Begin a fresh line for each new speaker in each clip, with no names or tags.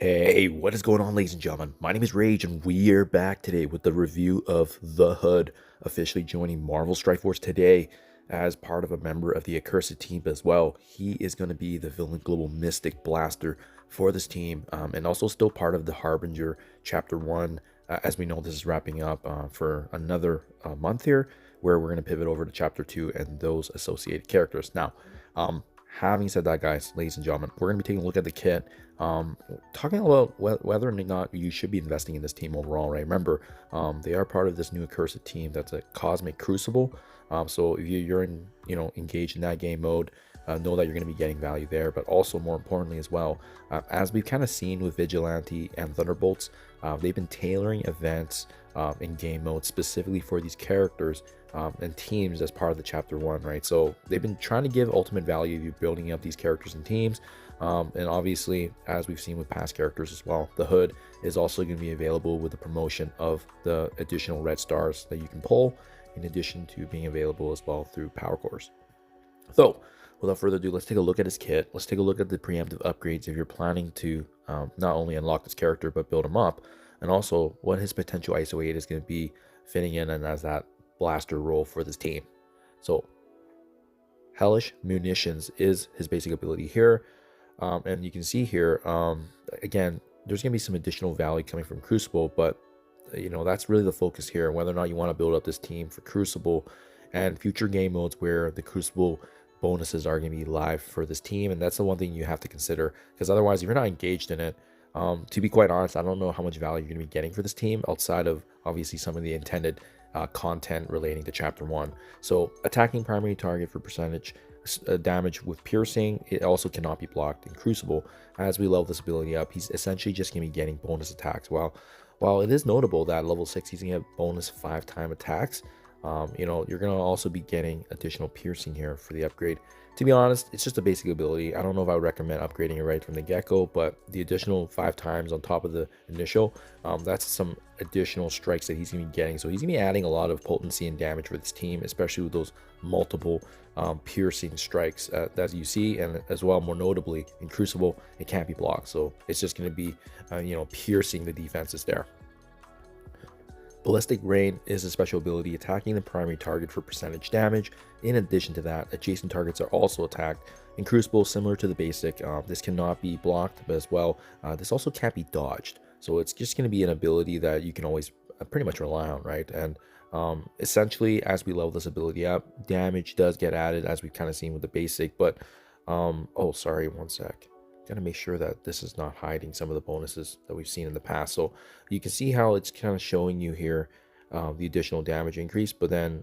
Hey, what is going on, ladies and gentlemen? My name is Rage, and we are back today with the review of The Hood, officially joining Marvel Strike Force today as part of a member of the Accursed team as well. He is going to be the villain global mystic blaster for this team, and also still part of the Harbinger Chapter 1. As we know, this is wrapping up for another month here, where we're going to pivot over to Chapter 2 and those associated characters. Now, having said that, guys, ladies and gentlemen, we're going to be taking a look at the kit, talking about whether or not you should be investing in this team overall, right? Remember, they are part of this new Accursed team that's a Cosmic Crucible. So if you're engaged in that game mode, know that you're going to be getting value there. But also, more importantly as well, as we've kind of seen with Vigilante and Thunderbolts, they've been tailoring events in game mode specifically for these characters and teams as part of the Chapter 1, right? So they've been trying to give ultimate value to building up these characters and teams. And obviously, as we've seen with past characters as well, the Hood is also going to be available with the promotion of the additional red stars that you can pull, in addition to being available as well through power cores. So without further ado, let's take a look at his kit. Let's take a look at the preemptive upgrades if you're planning to not only unlock this character but build him up, and also what his potential ISO-8 is going to be fitting in and as that blaster role for this team. So Hellish Munitions is his basic ability here, and you can see here again there's going to be some additional value coming from Crucible, but that's really the focus here, whether or not you want to build up this team for Crucible and future game modes where the Crucible bonuses are going to be live for this team. And that's the one thing you have to consider, because otherwise, if you're not engaged in it, to be quite honest, I don't know how much value you're going to be getting for this team outside of obviously some of the intended content relating to Chapter 1. So attacking primary target for percentage damage with piercing, it also cannot be blocked in Crucible. As we level this ability up, he's essentially just going to be getting bonus attacks. While it is notable that level 6 he's going to have bonus 5-time attacks, you're going to also be getting additional piercing here for the upgrade. To be honest, it's just a basic ability. I don't know if I would recommend upgrading it right from the get-go, but the additional 5 times on top of the initial, that's some additional strikes that he's going to be getting. So he's going to be adding a lot of potency and damage for this team, especially with those multiple piercing strikes as you see, and as well, more notably, in Crucible, it can't be blocked. So it's just going to be, piercing the defenses there. Ballistic Rain is a special ability attacking the primary target for percentage damage. In addition to that, adjacent targets are also attacked. In Crucible, similar to the basic, this cannot be blocked, but as well, this also can't be dodged. So it's just going to be an ability that you can always pretty much rely on, right? And essentially, as we level this ability up, damage does get added, as we've kind of seen with the basic. But, oh, sorry, one sec. Gotta make sure that this is not hiding some of the bonuses that we've seen in the past. So you can see how it's kind of showing you here the additional damage increase, but then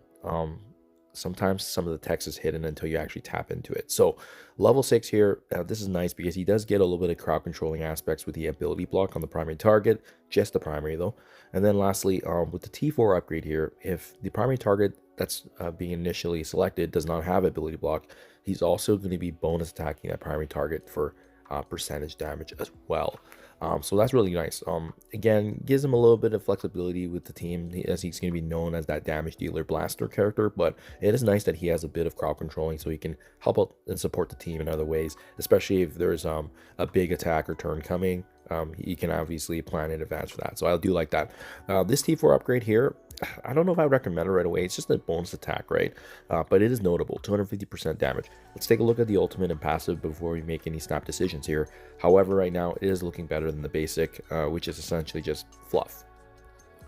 sometimes some of the text is hidden until you actually tap into it. So level 6 here, this is nice because he does get a little bit of crowd controlling aspects with the ability block on the primary target, just the primary though. And then lastly, with the T4 upgrade here, if the primary target that's being initially selected does not have ability block, he's also going to be bonus attacking that primary target for percentage damage as well. So that's really nice. Again, gives him a little bit of flexibility with the team, as he's going to be known as that damage dealer blaster character, but it is nice that he has a bit of crowd controlling so he can help out and support the team in other ways, especially if there's a big attack or turn coming. He can obviously plan in advance for that, so I do like that. This T4 upgrade here, I don't know if I recommend it right away. It's just a bonus attack, right? But it is notable, 250% damage. Let's take a look at the ultimate and passive before we make any snap decisions here. However, right now it is looking better than the basic, which is essentially just fluff.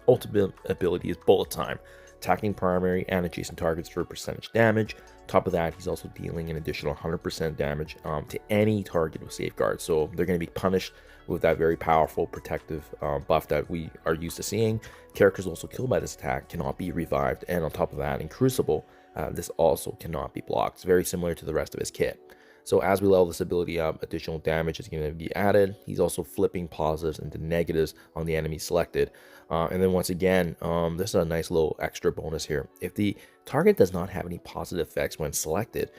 Ultimate ability is bullet time, attacking primary and adjacent targets for percentage damage. Top of that, he's also dealing an additional 100% damage to any target with safeguard. So they're going to be punished with that very powerful protective buff that we are used to seeing. Characters also killed by this attack cannot be revived, and on top of that, in Crucible, this also cannot be blocked. It's very similar to the rest of his kit. So as we level this ability up, additional damage is going to be added. He's also flipping positives into negatives on the enemy selected. And then once again, this is a nice little extra bonus here. If the target does not have any positive effects when selected,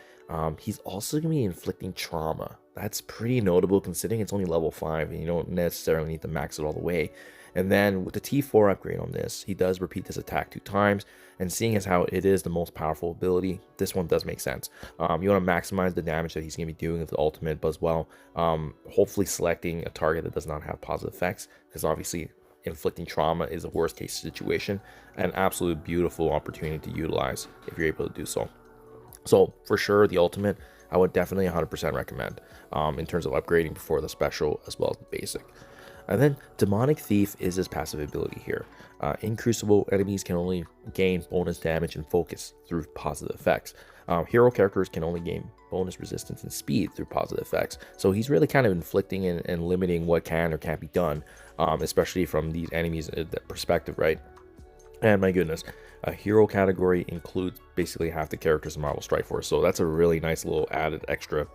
he's also going to be inflicting trauma That's pretty notable considering it's only level 5 and you don't necessarily need to max it all the way. And then with the T4 upgrade on this, he does repeat this attack 2 times. And seeing as how it is the most powerful ability, this one does make sense. You want to maximize the damage that he's going to be doing with the ultimate, but as well, hopefully selecting a target that does not have positive effects, because obviously inflicting trauma is a worst case situation. An absolute beautiful opportunity to utilize if you're able to do so. So for sure, the ultimate, I would definitely 100% recommend in terms of upgrading before the special as well as the basic. And then Demonic Thief is his passive ability here. In Crucible, enemies can only gain bonus damage and focus through positive effects. Hero characters can only gain bonus resistance and speed through positive effects. So he's really kind of inflicting and limiting what can or can't be done, especially from these enemies' perspective, right? And my goodness, a hero category includes basically half the characters in Marvel Strike Force. So that's a really nice little added extra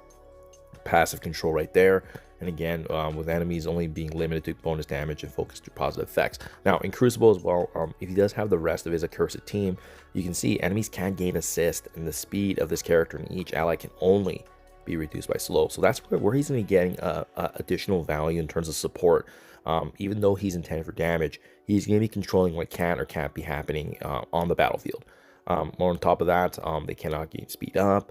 passive control right there. And again, with enemies only being limited to bonus damage and focus through positive effects. Now in Crucible as well, if he does have the rest of his accursed team, you can see enemies can gain assist, and the speed of this character and each ally can only be reduced by slow. So that's where he's going to be getting additional value in terms of support. Even though he's intended for damage, he's going to be controlling what can or can't be happening on the battlefield. On top of that, they cannot gain speed up.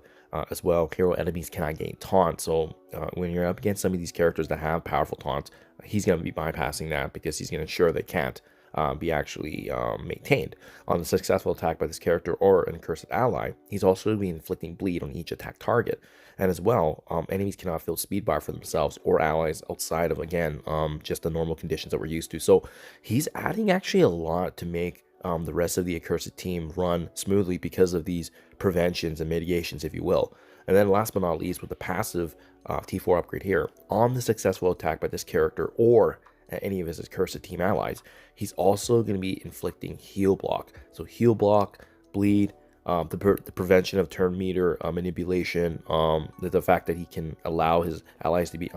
As well, hero enemies cannot gain taunt. So when you're up against some of these characters that have powerful taunts, he's going to be bypassing that because he's going to ensure they can't be actually maintained. On the successful attack by this character or an accursed ally, he's also going to be inflicting bleed on each attack target. And as well, enemies cannot fill speed bar for themselves or allies outside of, again, just the normal conditions that we're used to. So he's adding actually a lot to make the rest of the accursed team run smoothly because of these preventions and mitigations, if you will. And then last but not least, with the passive T4 upgrade here, on the successful attack by this character or any of his accursed team allies, he's also going to be inflicting heal block. So heal block, bleed, the prevention of turn meter manipulation, the fact that he can allow his allies to be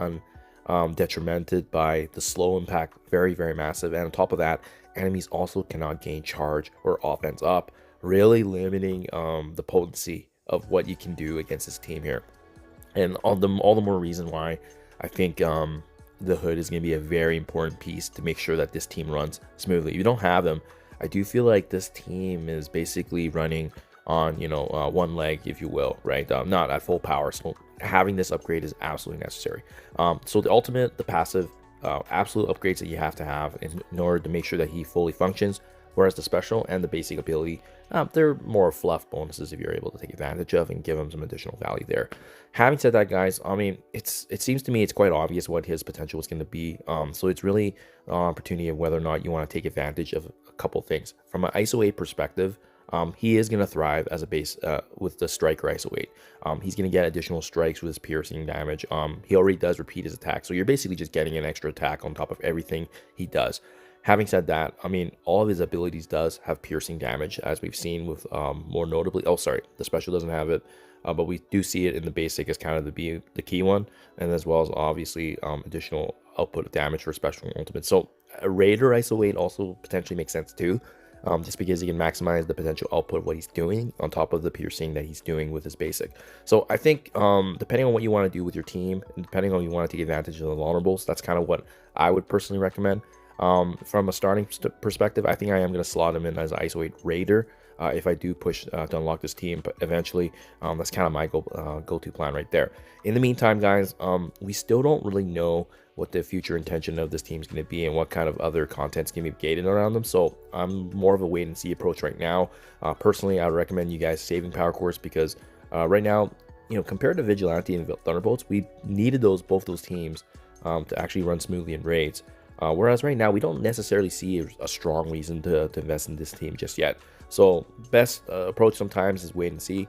detrimented by the slow impact, very, very massive. And on top of that, enemies also cannot gain charge or offense up, really limiting the potency of what you can do against this team here. And all the more reason why I think the Hood is going to be a very important piece to make sure that this team runs smoothly. If you don't have him, I do feel like this team is basically running on, one leg, if you will, right? Not at full power. So having this upgrade is absolutely necessary. So the ultimate, the passive, absolute upgrades that you have to have in order to make sure that he fully functions, whereas the special and the basic ability, they're more fluff bonuses if you're able to take advantage of and give him some additional value there. Having said that, guys, I mean, it seems to me it's quite obvious what his potential is going to be. So it's really an opportunity of whether or not you want to take advantage of a couple things. From an ISO-8 perspective, he is going to thrive as a base with the striker ISO-8. He's going to get additional strikes with his piercing damage. He already does repeat his attack, so you're basically just getting an extra attack on top of everything he does. Having said that, I mean, all of his abilities does have piercing damage, as we've seen with more notably, the special doesn't have it, but we do see it in the basic as kind of the key one, and as well as obviously additional output of damage for special and ultimate. So a Raider ISO-8 also potentially makes sense too. Just because he can maximize the potential output of what he's doing on top of the piercing that he's doing with his basic. So I think depending on what you want to do with your team, and depending on you want to take advantage of the vulnerables, that's kind of what I would personally recommend. From a starting perspective, I think I am going to slot him in as an ISO-8 Raider if I do push to unlock this team, but eventually that's kind of my go-to plan right there. In the meantime, guys, we still don't really know what the future intention of this team is going to be and what kind of other content's going to be gated around them. So I'm more of a wait and see approach right now. Personally, I would recommend you guys saving Power Cores because right now, compared to Vigilante and Thunderbolts, we needed both those teams to actually run smoothly in raids. Whereas right now, we don't necessarily see a strong reason to invest in this team just yet. So best approach sometimes is wait and see.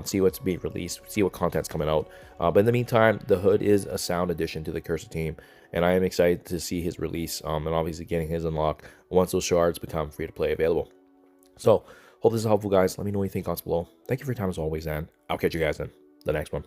See what's being released, see what content's coming out. But in the meantime, the Hood is a sound addition to the Cursed team, and I am excited to see his release and obviously getting his unlock once those shards become free to play available. So hope this is helpful, guys. Let me know what you think, comments below. Thank you for your time as always, and I'll catch you guys in the next one.